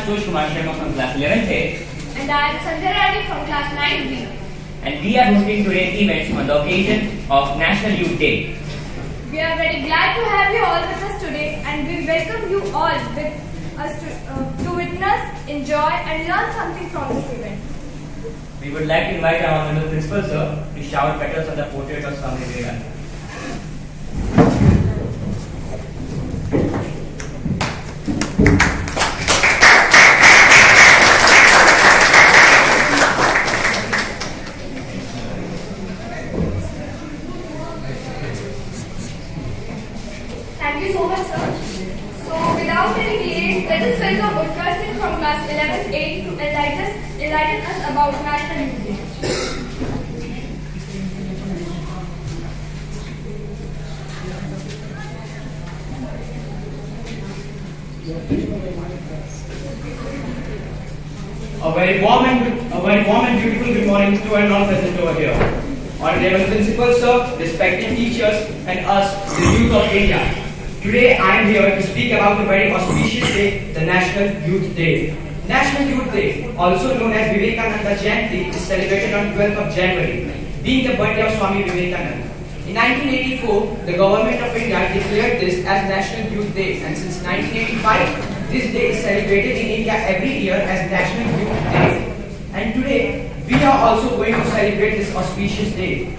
Ashutosh Kumar Sharma from class 11th A. And I am Sanjay Reddy from class 9B. And we are hosting today's events on the occasion of National Youth Day. We are very glad to have you all with us today, and we welcome you all with us to witness, enjoy and learn something from this event. We would like to invite our honorable principal sir to shower petals on the portrait of Swami Vivekananda. Thank you so much, sir. So, without any delay, let us welcome Utkarsh Singh from class 11A to enlighten us about National Youth Day. A very warm and beautiful good morning to everyone all present over here. Honorable Principal Sir, respected teachers, and us, the youth of India. Today I am here to speak about a very auspicious day, the National Youth Day. National Youth Day, also known as Vivekananda Jayanti, is celebrated on 12th of January, being the birthday of Swami Vivekananda. In 1984, the government of India declared this as National Youth Day, and since 1985, this day is celebrated in India every year as National Youth Day. And today, we are also going to celebrate this auspicious day.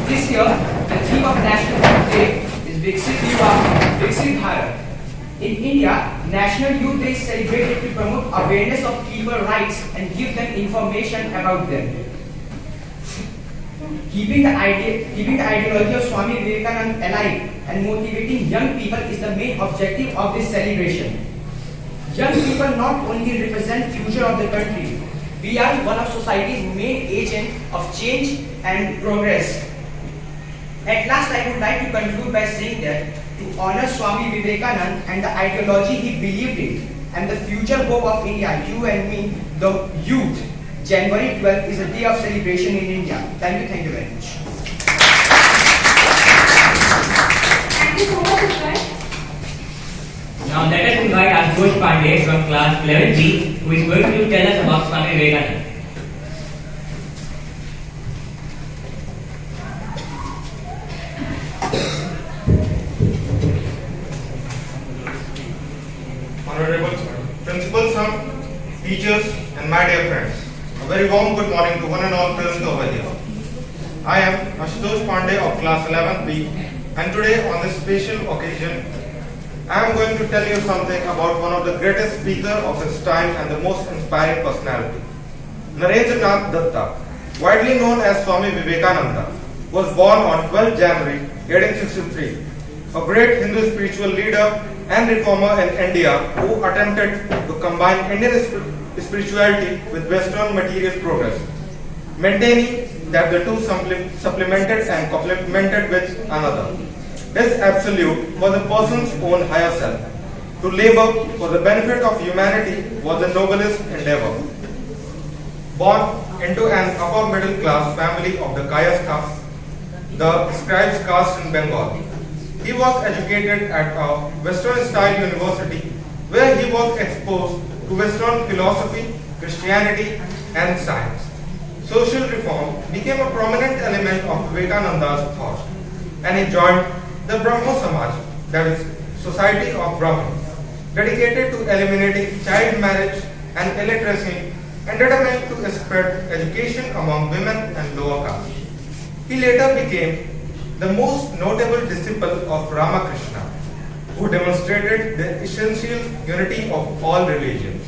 This year, the theme of National Youth Day is Viksit Yuva, Viksit Bharat. In India, National Youth Day is celebrated to promote awareness of people's rights and give them information about them. Keeping the ideology of Swami Vivekananda alive and motivating young people is the main objective of this celebration. Young people not only represent the future of the country, we are one of society's main agent of change and progress. At last, I would like to conclude by saying that to honor Swami Vivekananda and the ideology he believed in and the future hope of India, you and me, the youth, January 12th is a day of celebration in India. Thank you very much. Thank you so much, Utkarsh. Now let us invite Ashutosh Pandey from class 11B, who is going to tell us about Swami Vivekananda. Honorable Principal Sir, teachers and my dear friends, a very warm good morning to one and all present over here. I am Ashutosh Pandey of class 11B, and today on this special occasion, I am going to tell you something about one of the greatest speakers of his time and the most inspiring personality. Narendra Nath Datta, widely known as Swami Vivekananda, was born on 12 January 1863. A great Hindu spiritual leader and reformer in India who attempted to combine Indian spirituality with Western material progress, maintaining that the two supplemented and complemented with another. This absolute was a person's own higher self. To labor for the benefit of humanity was the noblest endeavor. Born into an upper middle class family of the Kayastha, the scribes caste in Bengal, he was educated at a Western style university where he was exposed to Western philosophy, Christianity, and science. Social reform became a prominent element of Vivekananda's thought, and he joined the Brahmo Samaj, that is, Society of Brahmins, dedicated to eliminating child marriage and illiteracy and determined to spread education among women and lower caste. He later became the most notable disciple of Ramakrishna, who demonstrated the essential unity of all religions,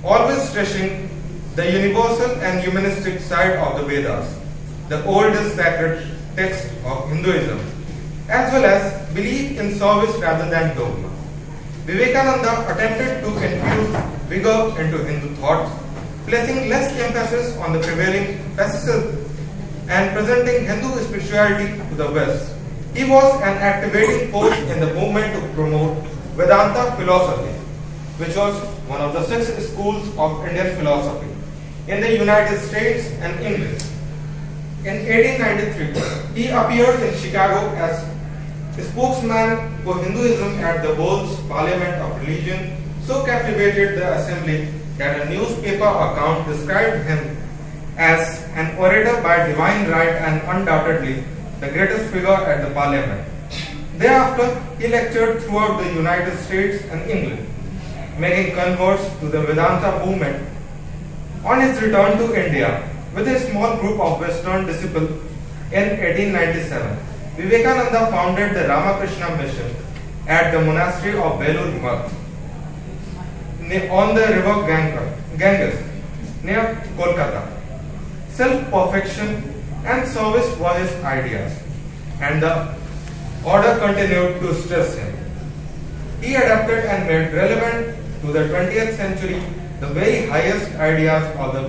always stressing the universal and humanistic side of the Vedas, the oldest sacred text of Hinduism, as well as belief in service rather than dogma. Vivekananda attempted to infuse vigor into Hindu thought, placing less emphasis on the prevailing passivism and presenting Hindu spirituality to the West. He was an activating force in the movement to promote Vedanta philosophy, which was one of the 6 schools of Indian philosophy in the United States and England. In 1893, he appeared in Chicago as spokesman for Hinduism at the World's Parliament of Religion so captivated the assembly that a newspaper account described him as an orator by divine right and undoubtedly the greatest figure at the parliament. Thereafter, he lectured throughout the United States and England, making converts to the Vedanta movement. On his return to India with a small group of Western disciples in 1897, Vivekananda founded the Ramakrishna Mission at the monastery of Belur Math on the river Ganges near Kolkata. Self-perfection and service were his ideas, and the order continued to stress him. He adapted and made relevant to the 20th century the very highest ideas of the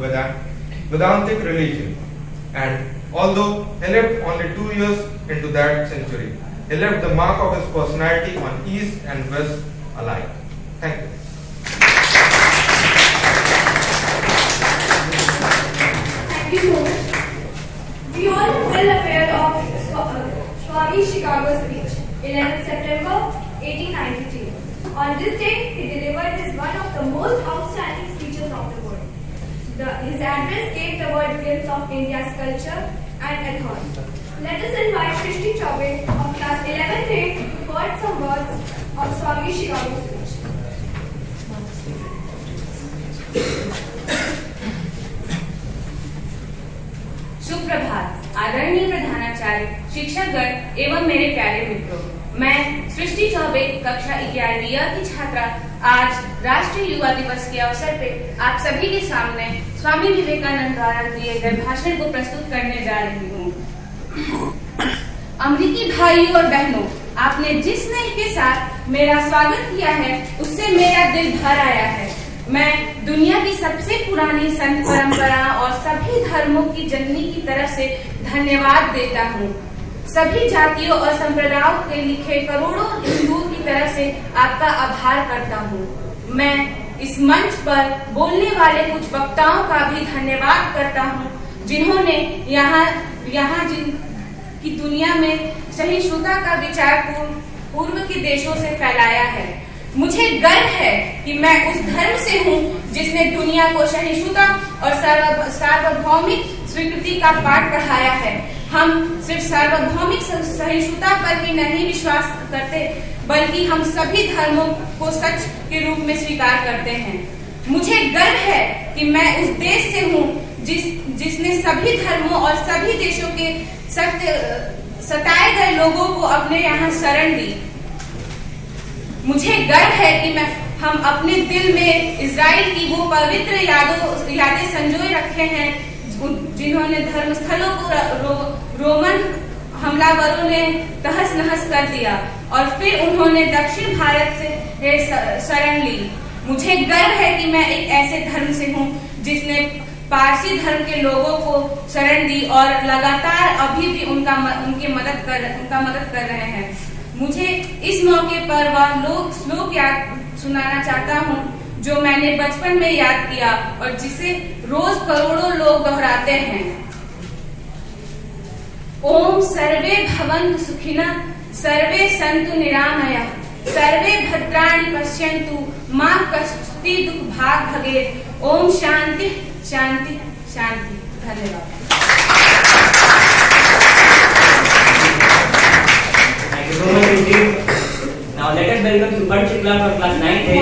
Vedantic religion, and although he lived only 2 years into that century, he left the mark of his personality on East and West alike. Thank you. Thank you so much. We all are well aware of Swami Chicago's speech, 11th September 1893. On this day, he delivered one of the most outstanding speeches of the world. His address gave the world glimpse of India's culture and ethos. Let us invite Shrishti Chaubey of class 11A to record some words of Swami Chicago's speech. सुप्रभात, आदरणीय प्रधानाचार्य, शिक्षकगण एवं मेरे प्यारे मित्रों, मैं सृष्टि चौबे कक्षा 11वीं की छात्रा आज राष्ट्रीय युवा दिवस के अवसर पे आप सभी के सामने स्वामी विवेकानंद द्वारा दिए गए भाषण को प्रस्तुत करने जा रही हूँ। अमेरिकी भाइयों और बहनों, आपने जिस स्नेह के साथ मेरा स्वागत किया है उससे मेरा दिल भर आया है। मैं दुनिया की सबसे पुरानी संत परंपरा और सभी धर्मों की जननी की तरफ से धन्यवाद देता हूँ। सभी जातियों और संप्रदायों के लिखे करोड़ों हिंदुओं की तरफ से आपका आभार करता हूँ। मैं इस मंच पर बोलने वाले कुछ वक्ताओं का भी धन्यवाद करता हूँ जिन्होंने यहाँ की दुनिया में सहिष्णुता का विचार पूर्व के देशों से फैलाया है। मुझे गर्व है कि मैं उस धर्म से हूँ जिसने दुनिया को सहिष्णुता और सार्वभौमिक स्वीकृति का पाठ पढ़ाया है। हम सिर्फ सार्वभौमिक सहिष्णुता पर ही नहीं विश्वास करते, बल्कि हम सभी धर्मों को सच के रूप में स्वीकार करते हैं। मुझे गर्व है कि मैं उस देश से हूँ जिसने सभी धर्मों और सभी देशों के सताए गए लोगों को अपने यहाँ शरण दी। मुझे गर्व है कि हम अपने दिल में इजराइल की वो पवित्र यादें संजोए रखे हैं जिन्होंने धर्मस्थलों को रोमन हमलावरों ने तहस नहस कर दिया और फिर उन्होंने दक्षिण भारत से शरण ली। मुझे गर्व है कि मैं एक ऐसे धर्म से हूँ जिसने पारसी धर्म के लोगों को शरण दी और लगातार अभी भी उनका मदद कर रहे हैं। मुझे इस मौके पर वह श्लोक याद सुनाना चाहता हूँ जो मैंने बचपन में याद किया और जिसे रोज करोड़ों लोग दोहराते हैं। ओम सर्वे भवन्तु सुखिनः, सर्वे सन्तु निरामया, सर्वे भद्राणि पश्यन्तु, मा कश्चित् दुःख भाग् भवेत्। ओम शांति शांति शांति। धन्यवाद। Thank you so much, Shrishti. Now let us welcome Subhan Shukla from class 9A.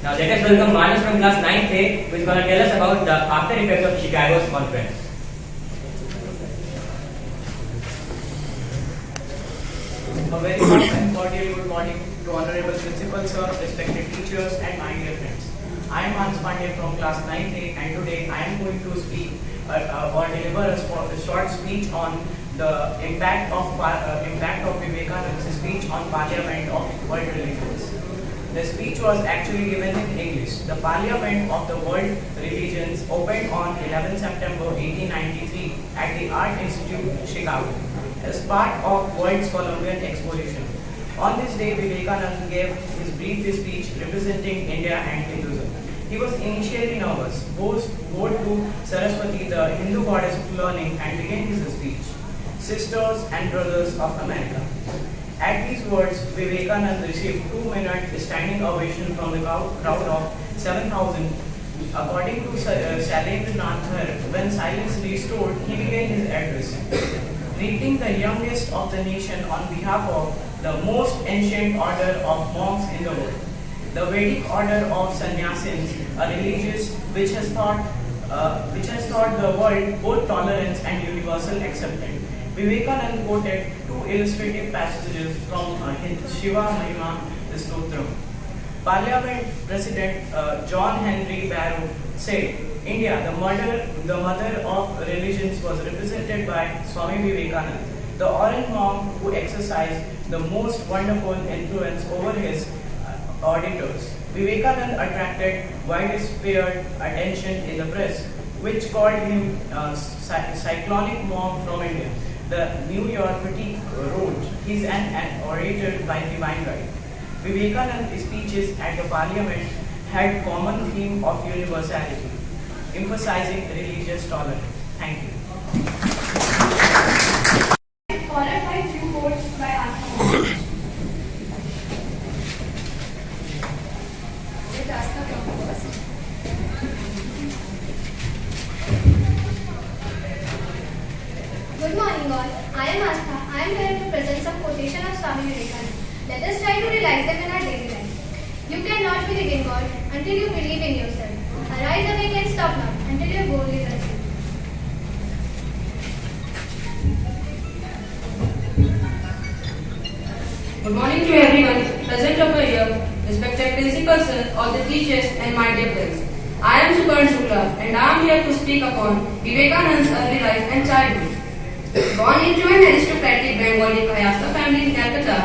Now let us welcome Manas from class 9A, who is going to tell us about the after effects of Chicago's conference. A very warm and cordial good morning to honorable principal sir, respected teachers and my dear friends. I am Manas Pandey from class 9A and today I am going to speak or deliver a short speech on the impact of Vivekananda's speech on Parliament of World Religions. The speech was actually given in English. The Parliament of the World Religions opened on 11 September 1893 at the Art Institute, Chicago, as part of World's Columbian Exposition. On this day, Vivekananda gave his brief speech representing India and Hinduism. He was initially nervous, bowed to Saraswati, the Hindu goddess of learning, and began his speech. Sisters and brothers of America. At these words, Vivekananda received 2-minute standing ovation from the crowd of 7,000. According to Shailendranath Dhar, when silence restored, he began his address. Greeting the youngest of the nation on behalf of the most ancient order of monks in the world, the Vedic order of sannyasins, a religion which has taught the world both tolerance and universal acceptance. Vivekananda quoted 2 illustrative passages from his Shiva Mahima Stotram. Parliament President John Henry Barrow said, India, the mother of religions, was represented by Swami Vivekananda, the orange monk who exercised the most wonderful influence over his auditors. Vivekananda attracted widespread attention in the press, which called him cyclonic monk from India. The New York critic wrote, he is an orator by divine right. Vivekananda's speeches at the parliament had common theme of universality, emphasizing religious tolerance. Thank you. Followed by few quotes by Astha. Let Astha come first. Good morning all. I am Astha. I am here to present some quotation of Swami Vivekananda. Let us try to realize them in our daily life. You cannot believe in God until you believe in yourself. Arise, awake and stop not until you boldly pursue. Good morning to everyone present over here, respected principals, all the teachers and my dear friends. I am Sukarn Shukla and I am here to speak upon Vivekananda's early life and childhood. Born into an aristocratic Bengali Kayastha family in Calcutta,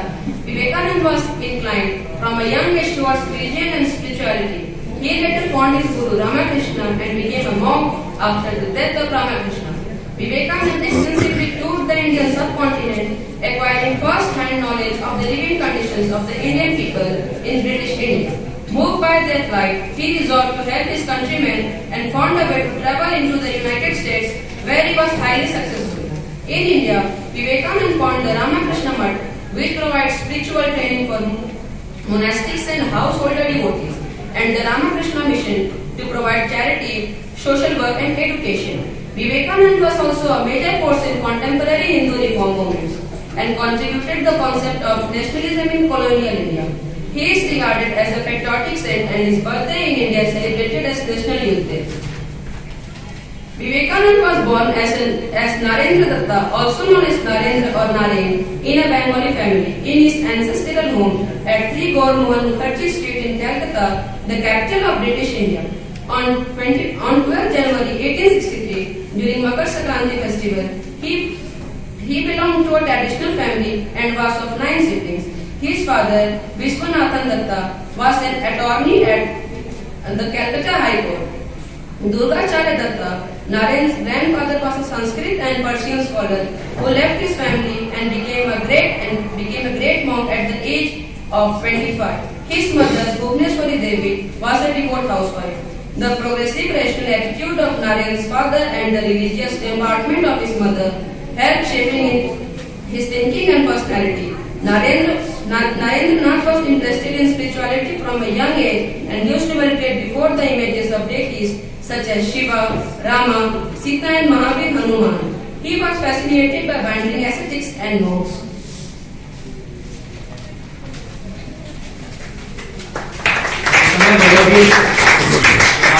Vivekananda was inclined from a young age towards religion and spirituality. He later found his Guru Ramakrishna and became a monk after the death of Ramakrishna. Vivekananda extensively toured the Indian subcontinent, acquiring first-hand knowledge of the living conditions of the Indian people in British India. Moved by their plight, he resolved to help his countrymen and found a way to travel into the United States, where he was highly successful. In India, Vivekananda founded the Ramakrishna Mutt, which provides spiritual training for monastics and householder devotees, and the Ramakrishna Mission to provide charity, social work and education. Vivekananda was also a major force in contemporary Hindu reform movements and contributed the concept of nationalism in colonial India. He is regarded as a patriotic saint and his birthday in India is celebrated as National Youth Day. Vivekananda was born as Narendra Datta, also known as Narendra or Narayan, in a Bengali family in his ancestral home at 3 Gaur Mukherjee Street in Calcutta, the capital of British India. On 12 January 1863, during Makar Sankranti festival, he belonged to a traditional family and was of 9 siblings. His father, Vishwanathan Datta, was an attorney at the Calcutta High Court. Durgacharya Datta, Narayan's grandfather, was a Sanskrit and Persian scholar who left his family and became a great monk at the age of 25. His mother, Bhuvneshwari Devi, was a devout housewife. The progressive rational attitude of Narayan's father and the religious temperament of his mother helped shaping his thinking and personality. Narendranath was interested in spirituality from a young age and used to meditate before the images of deities such as Shiva, Rama, Sita and Mahavir Hanuman. He was fascinated by wandering ascetics and monks.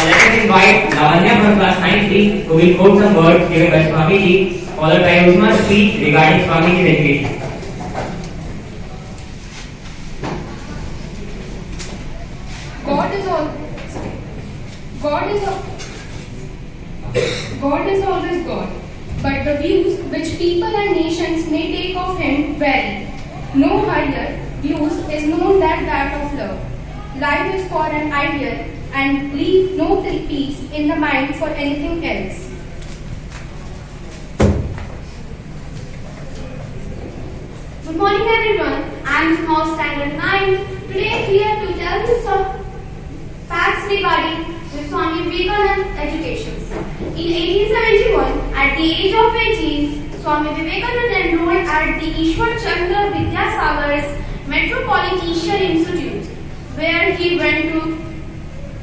Let us invite Lavanya from class 9C who will quote some words given by Swamiji, followed by Usma's speech regarding Swamiji's education. God is always God, but the views which people and nations may take of him vary. No higher views is known than that of love. Life is for an ideal and leave no peace in the mind for anything else. Good morning everyone. I am small standard 9. Today I am here to tell you some facts regarding the Swami Vivekananda education. In 1871, at the age of 18, Swami Vivekananda enrolled at the Ishwar Chandra Vidyasagar's Metropolitan Institute, where he went to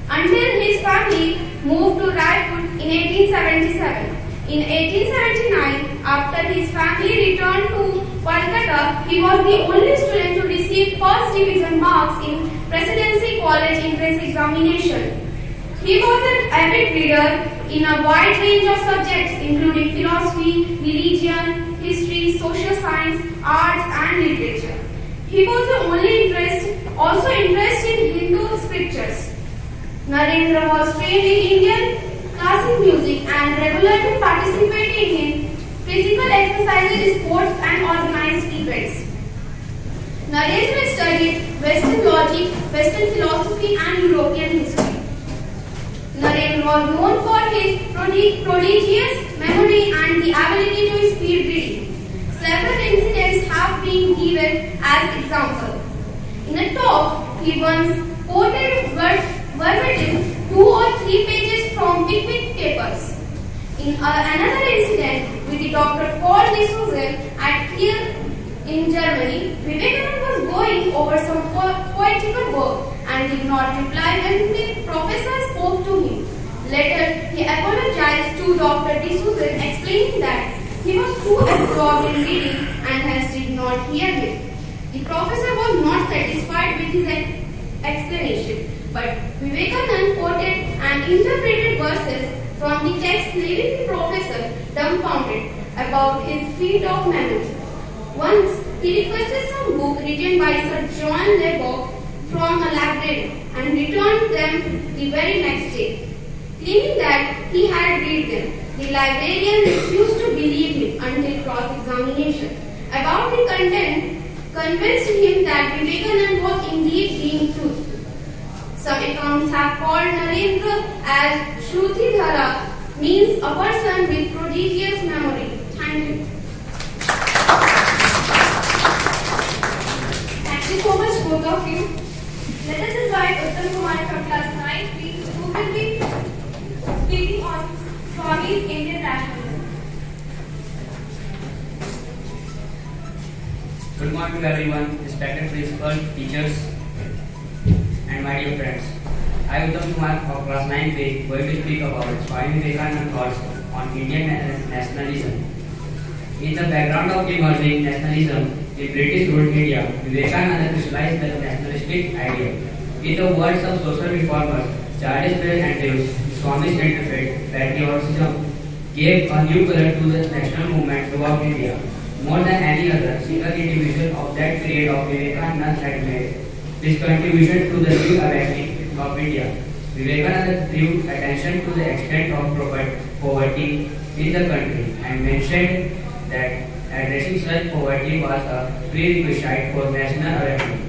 until his family moved to Raipur in 1877. In 1879, after his family returned to Kolkata, he was the only student to receive first division marks in Presidency College entrance examination. He was an avid reader in a wide range of subjects including philosophy, religion, history, social science, arts and literature. He was the only also interested in Hindu scriptures. Narendra was trained in Indian classic music and regularly participating in physical exercises, sports and organized events. Narendra studied Western logic, Western philosophy and European history. Narendra was known for his prodigious memory and the ability to speed reading. Several incidents have been given as example. In a talk, he once quoted verbatim 2 or 3 pages from picnic papers. In another incident with the Dr. Paul D'Souza at Kiel in Germany, Vivekananda was going over some poetical work and did not reply when the professor spoke to him. Later, he apologized to Dr. D'Souza, explaining that he was too absorbed in reading and hence did not hear him. The professor was not satisfied with his explanation, but Vivekananda quoted and interpreted verses from the text, leaving the professor dumbfounded about his feat of memory. Once, he requested some book written by Sir John Lubbock from a library and returned them the very next day. Claiming that he had read them, the librarian refused to believe him until cross-examination about the content convinced him that Vivekananda was indeed being truthful. Some accounts have called Narendra as Shrutidhara, means a person with prodigious memory. Thank you. Thank you so much, both of you. Let us invite Uttam Kumar from class 9B, who will be speaking on Swami's Indian nationalism. Good morning to everyone, respected principal, teachers, and my dear friends. I am Uttam Kumar of class 9B, going to speak about Swami Vivekananda's thoughts on Indian nationalism. In the background of emerging nationalism in British ruled India, Vivekananda crystallized the nationalistic idea. In the words of social reformers Charles Bell and Davis, Swami's interpret patriotism gave a new color to the national movement throughout India. More than any other single individual of that period of Vivekananda had made this contribution to the new awakening of India. Vivekananda drew attention to the extent of poverty in the country and mentioned that addressing such poverty was a prerequisite for national awakening.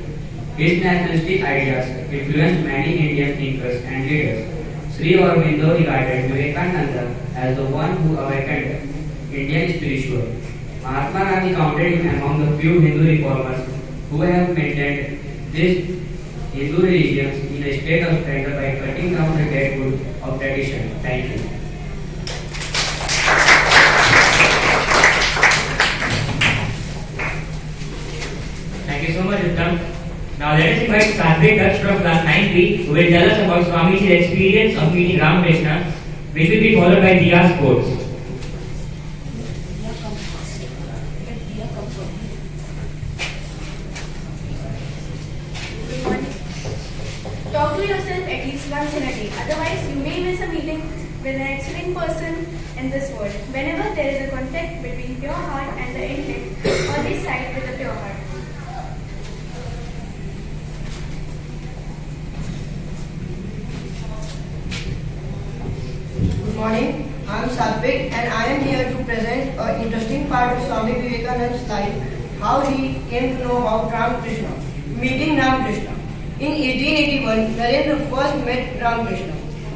His nationalistic ideas influenced many Indian thinkers and leaders. Sri Aurobindo regarded Vivekananda as the one who awakened Indian spiritual. Mahatma Gandhi counted him among the few Hindu reformers who have maintained this Hindu religion in a state of splendor by cutting down the dead wood of tradition. Thank you. Thank you so much, Uttam. Now let us invite Satvik Daksh from class 9B, who will tell us about Swami's experience of meeting Ramakrishna, which will be followed by Diya's quotes. Talk to yourself at least once in a day. Otherwise, you may miss a meeting with an excellent person in this world. Whenever there is a conflict between pure heart and the intellect, always side with the pure heart. Good morning. I am Satvik and I am here to present an interesting part of Swami Vivekananda's life, how he came to know about Ramakrishna. Meeting Ramakrishna. In 1881, Narendra first met Ramakrishna.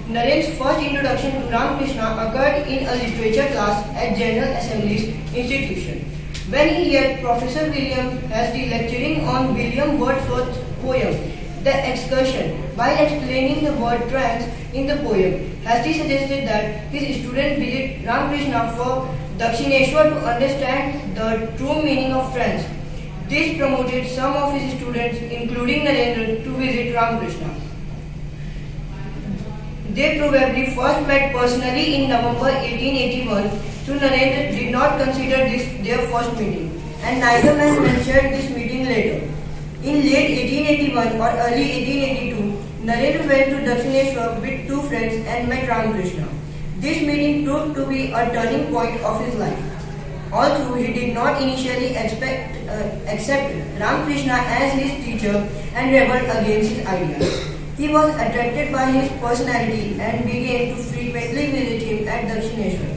Narendra's first introduction to Ramakrishna occurred in a literature class at General Assembly's institution. When he heard Professor William Hasty lecturing on William Wordsworth's poem, the excursion. While explaining the word trance in the poem, Hasti suggested that his students visit Ramakrishna for Dakshineshwar to understand the true meaning of trance. This promoted some of his students, including Narendra, to visit Ramakrishna. They probably first met personally in November 1881, so Narendra did not consider this their first meeting, and neither man mentioned this meeting later. In late 1881 or early 1882, Narendra went to Dakshineshwar with two friends and met Ramakrishna. This meeting proved to be a turning point of his life. Although he did not initially accept Ramakrishna as his teacher and rebelled against his ideas, he was attracted by his personality and began to frequently visit him at Dakshineshwar.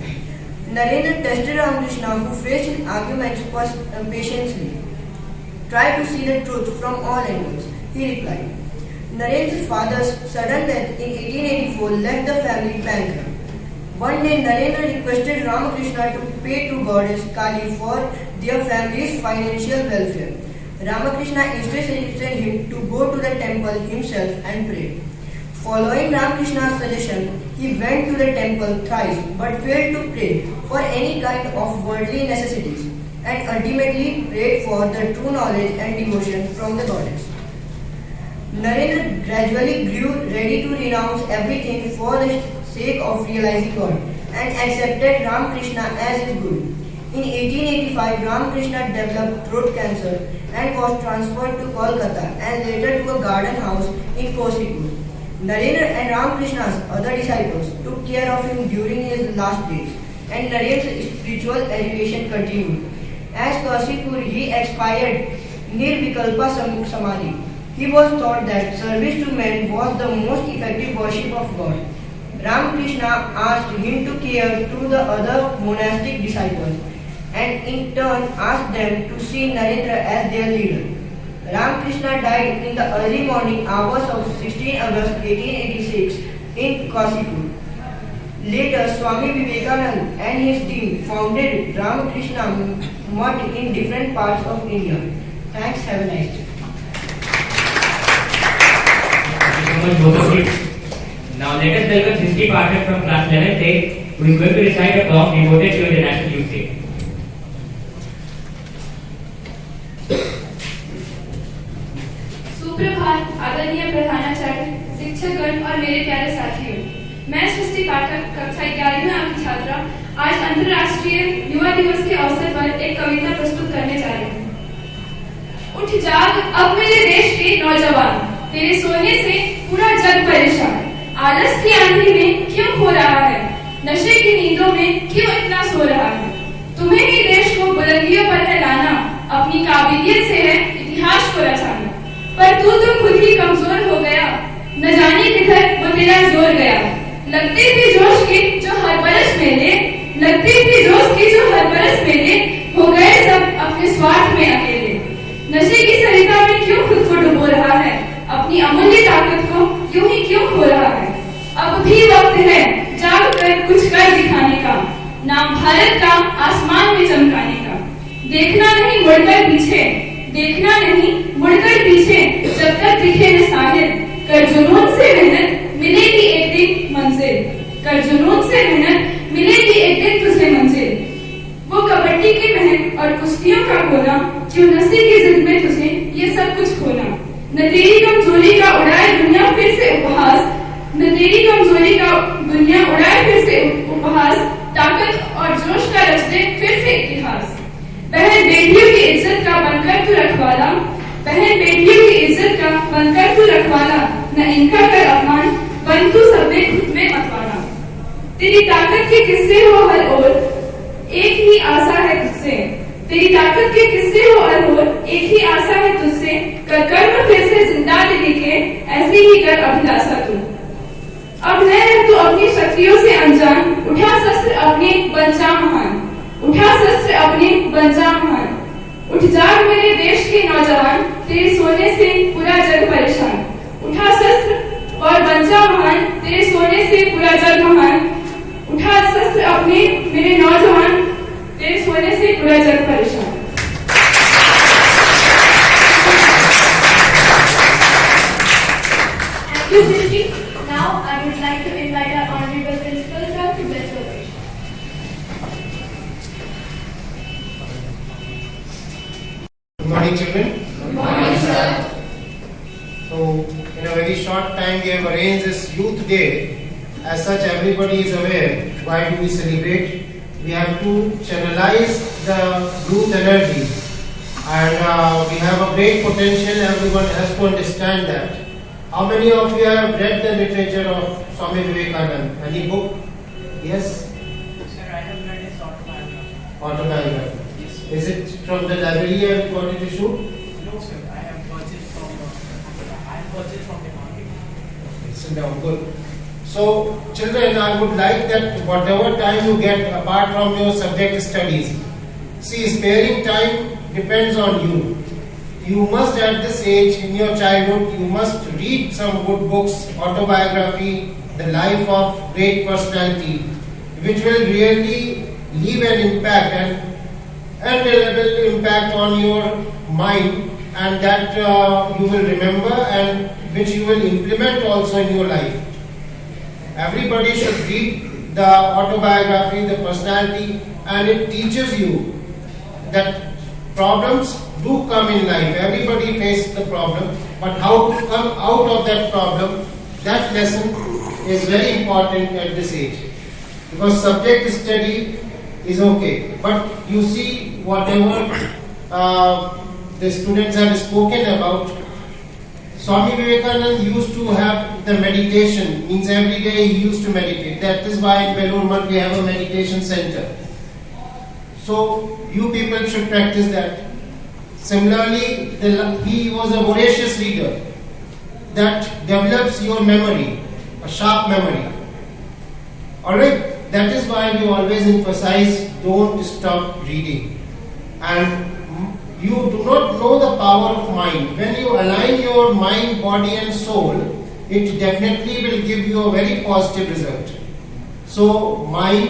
Narendra tested Ramakrishna, who faced his arguments patiently. Try to see the truth from all angles, he replied. Narendra's father's sudden death in 1884 left the family bankrupt. One day Narendra requested Ramakrishna to pay to goddess Kali for their family's financial welfare. Ramakrishna instead suggested him to go to the temple himself and pray. Following Ramakrishna's suggestion, he went to the temple thrice but failed to pray for any kind of worldly necessities, and ultimately prayed for the true knowledge and devotion from the goddess. Narendra gradually grew ready to renounce everything for the sake of realizing God and accepted Ramakrishna as his guru. In 1885, Ramakrishna developed throat cancer and was transferred to Kolkata and later to a garden house in Kosipur. Narendra and Ramakrishna's other disciples took care of him during his last days, and Narendra's spiritual education continued. As Kasipur, he aspired Nirvikalpa Samadhi. He was taught that service to men was the most effective worship of God. Ramakrishna asked him to care to the other monastic disciples and in turn asked them to see Narendra as their leader. Ramakrishna died in the early morning hours of 16 August 1886 in Kasipur. Later, Swami Vivekananda and his team founded Ramakrishna Mutt in different parts of India. Thanks, have a nice day. Thank you so much, both of you. Now let us welcome History partner from class 11th A, who is going to recite a poem devoted to International Youth Day. सुप्रभात आदरणीय प्रधानाचार्य, शिक्षकगण और मेरे प्यारे साथियों। मैं सृष्टि पाठक कक्षा 11वीं की छात्रा आज अंतर्राष्ट्रीय युवा दिवस के अवसर पर एक कविता प्रस्तुत करने जा रही हूँ। उठ जाग अब मेरे देश के नौजवान, तेरे सोने से पूरा जग परेशान। आलस की आंधी में क्यों खो रहा है, नशे की नींदों में क्यों इतना सो रहा है। तुम्हें ही देश को बुलंदियों पर है लाना, अपनी काबिलियत से है इतिहास को रचाना। पर तू तो खुद ही कमजोर हो गया, न जाने किधर वो तेरा जोर गया। लगते थे जोश के जो हर बरस मेले, लगते थे जोश के जो हर बरस मेले, हो गए सब अपने स्वार्थ में अकेले। नशे की सरिता में क्यों खुद को डुबो रहा है, अपनी अमूल्य ताकत को यूं ही क्यों खो रहा है। अब भी वक्त है जाग कर कुछ कर दिखाने का, नाम भारत का आसमान में चमकाने का। देखना नहीं मुड़कर पीछे, देखना नहीं मुड़कर पीछे, जब तक दिखे न साहिल। कर जुनून से मेहनत मिलेगी एक दिन मंजिल, कर जुनून से मेहनत मिलेगी एक दिन तुझे मंजिल। वो कबड्डी की मेहनत और कुश्तियों का खोना, क्यों नशे की जिद में तुझे ये सब कुछ खोना। न तेरी कमजोरी का उड़ाए दुनिया फिर से उपहास, न तेरी कमजोरी का दुनिया उड़ाए फिर से उपहास। ताकत और जोश का रच दे फिर से इतिहास। बहन बेटियों की इज्जत का बनकर तू रखवाला, बहन बेटियों की इज्जत का बनकर तू रखवाला। न इनका कर अपमान, बन तू सब में खुद में मतवाला। तेरी ताकत के किस्से हो हर ओर, एक ही आशा है तुझसे। तेरी ताकत के किस्से हो हर ओर, एक ही आशा है तुझसे। कर कर्म फिर से जिंदा दिली के, ऐसी ही कर अभिलाषा तू। अब न रह तू अपनी शक्तियों से अनजान, उठा शस्त्र अपने बन जा महान, उठा शस्त्र अपने बन जा महान। उठ जाग मेरे देश के नौजवान, तेरे सोने से पूरा जग परेशान। उठा शस्त्र और बन जा महान, तेरे सोने से पूरा जग महान। उठा शस्त्र अपने मेरे नौजवान, तेरे सोने से पूरा जग परेशान। morning, children. Good morning, sir. So, in a very short time, we have arranged this Youth Day. As such, everybody is aware. Why do we celebrate? We have to channelize the youth energy, and we have a great potential. Everyone has to understand that. How many of you have read the literature of Swami Vivekananda? Any book? Yes? Sir, I have read his autobiography. Autobiography. Is it from the library you got it issued? No, sir, I have purchased from the market. Sit down, good. So, children, I would like that whatever time you get apart from your subject studies, see, sparing time depends on you. You must at this age, in your childhood, you must read some good books, autobiography, the life of great personality, which will really leave an impact, an indelible impact on your mind, and that you will remember and which you will implement also in your life. Everybody should read the autobiography, the personality, and it teaches you that problems do come in life. Everybody faces the problem, but how to come out of that problem, that lesson is very important at this age. Because subject study is okay, but you see whatever the students have spoken about, Swami Vivekananda used to have the meditation, means every day he used to meditate. That is why in Belur Math we have a meditation center. So you people should practice that. Similarly, he was a voracious reader that develops your memory, a sharp memory. Alright, that is why we always emphasize don't stop reading. And you do not know the power of mind. When you align your mind, body and soul, it definitely will give you a very positive result. So mind,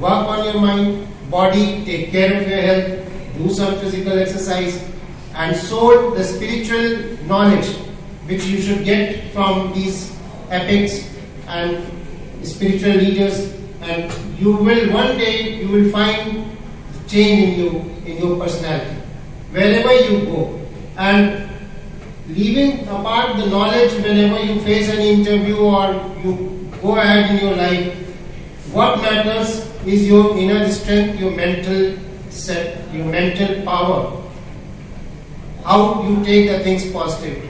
work on your mind, body, take care of your health, do some physical exercise, and soul, the spiritual knowledge which you should get from these epics and spiritual leaders, and you will one day you will find change in your personality wherever you go. And leaving apart the knowledge, whenever you face an interview or you go ahead in your life, what matters is your inner strength, your mental set, your mental power, how you take the things positive.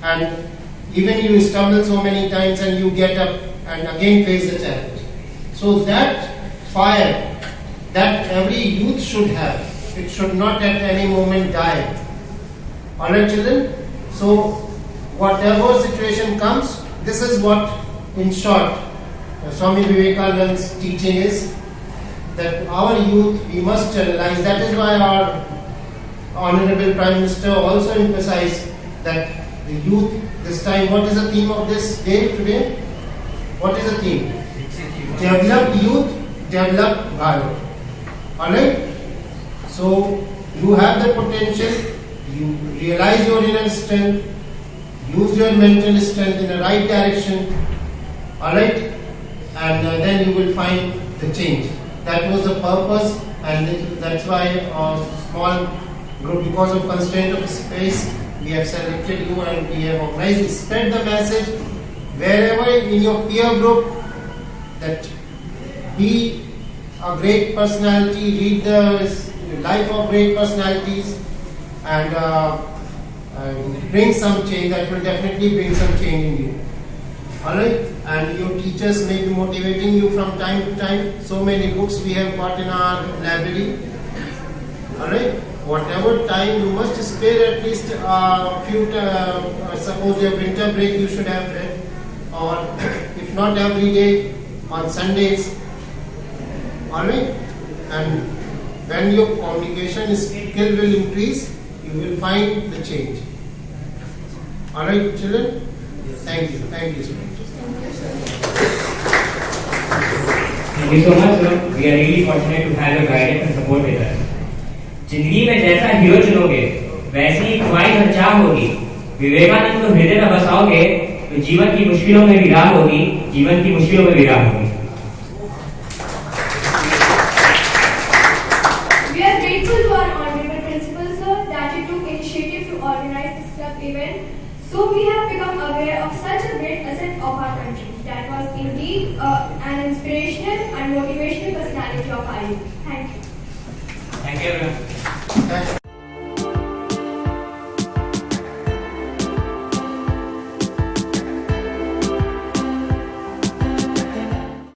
And even you stumble so many times and you get up and again face the challenge. So that fire that every youth should have, it should not at any moment die. Alright, children? So whatever situation comes, this is what, in short, Swami Vivekananda's teaching is, that our youth, we must channelize. That is why our Honorable Prime Minister also emphasized that the youth, this time, what is the theme of this day today? What is the theme? Develop youth, develop Bharat. Alright? So, you have the potential, you realize your inner strength, use your mental strength in the right direction, alright? And then you will find the change. That was the purpose, and that's why a small group, because of constraint of space, we have selected you and we have organized, spread the message wherever in your peer group, that be a great personality, read the life of great personalities, and bring some change. That will definitely bring some change in you. Alright? And your teachers may be motivating you from time to time. So many books we have got in our library. Alright? Whatever time you must spare, at least a few, suppose your winter break you should have read, or if not every day, on Sundays. Alright? And when your communication skill will increase, you will find the change. Alright, children? Thank you. Thank you so much. Thank you so much, sir. We are really fortunate to have your guidance and support with us. जिंदगी में जैसा hero चुनोगे वैसी ही ख्वाहिश और चाह होगी। विवेकानंद को हृदय में बसाओगे तो जीवन की मुश्किलों में भी राह होगी, जीवन की मुश्किलों में भी राह होगी। We are grateful to our honorable principal sir organize this club event. So we have become aware of such a great asset of our country. That was indeed an inspirational and motivational personality of our youth. Thank you. Thank you everyone.